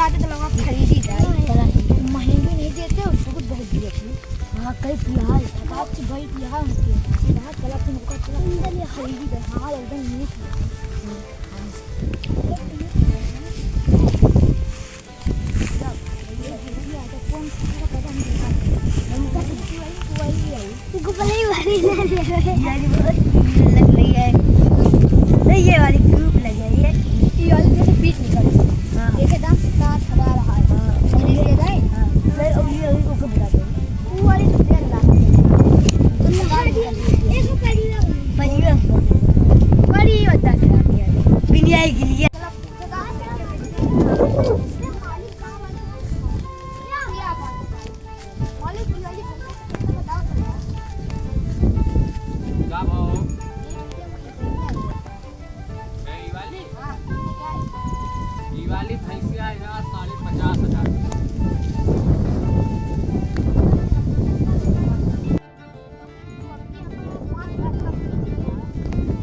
लाते तो लोग खरीदी जाए, महंगी नहीं देते उसको बहुत दिए थे। हाँ कई फिलहाल आज से भाई फिलहाल होती है बाहर चला तुम को चला अंदर ये खरीदी जाए। हाँ एकदम नहीं ये वाली ग्रुप लग गई है, ये वाली जैसे पीठ निकल देखे दाम कितना ठगा रहा है। ले जाए फिर अभी अभी को बुला दे वो वाली तो तेल ला एक बड़ी होता है बिनिया के लिए वाली भैंसिया है 50,000।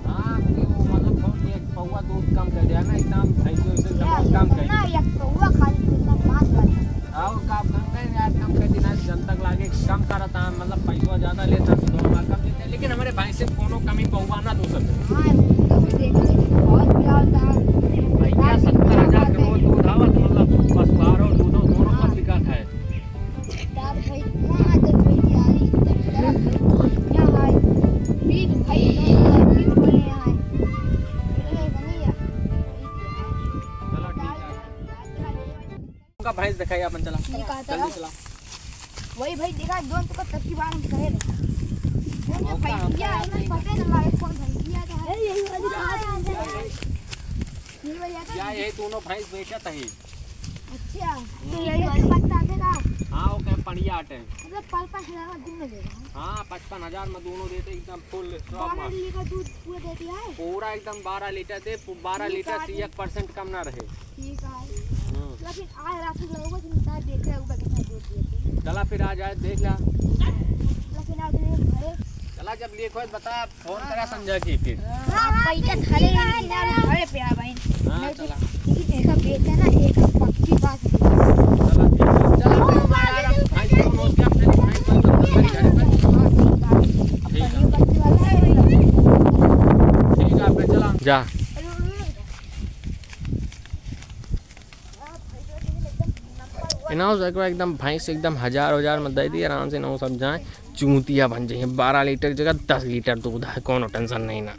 हाँ मतलब पौवा दूध कम कर दिया ना एकदम भैंसियों से कम कर ना एक पौवा खाली कितना 5 बार और काम करते हैं यार कम कर देना जनता लागे कम करता है मतलब पैसा ज्यादा लेता तो 2 बार कम देते लेकिन हमारे भैंसे कोनो कमी पौवा ना दो सकते। हां बहुत प्यार था भैया 70,000 किलो दूध आवत मतलब बस 12 दूधों दोनों सब बिका है दाद भाई ना तो भाई यारी क्या है बीज भाई बीज बने है चलो बनिया चलो ठीक है उनका भैंस दिखाइए अपन चला जल्दी चला वही भाई देखा दोन तो तब की बात हम कहे रहे वो भैया है ना पता नहीं हमारे कौन भैया था यही वाली क्या यही दोनों भैंस बेचत है। अच्छा तो यही वाली पता देगा। हाँ वो क्या पड़िया आटे मतलब 5,000 दिन में देगा। हाँ 55,000 में दोनों देते एकदम फुल 12 लीटर दूध पूरा दे दिया है पूरा एकदम 12 लीटर दे 12 लीटर से 1% कम ना रहे। ठीक है लेकिन आज रात को लोगों को चिंता देख रहे ऊपर कितना दूध देते चला फिर आ जाए देख ला लेकिन आज घरे चला जब लिए खोज बता फोन करा संजय की फिर पैसा खड़े घरे पे आ भाई। हाँ चला एक बेचा ना एक पक्की बात चला ठीक है चला फिर हमारा भाई को रोज के अपने भाई को घर पर ठीक है फिर चला जा इनाउस एकदम भैंस एकदम हजार में दे दी आराम से ना सब जाए चूतिया बन जाए 12 लीटर की जगह 10 लीटर दूध है कोनो टेंशन नहीं ना।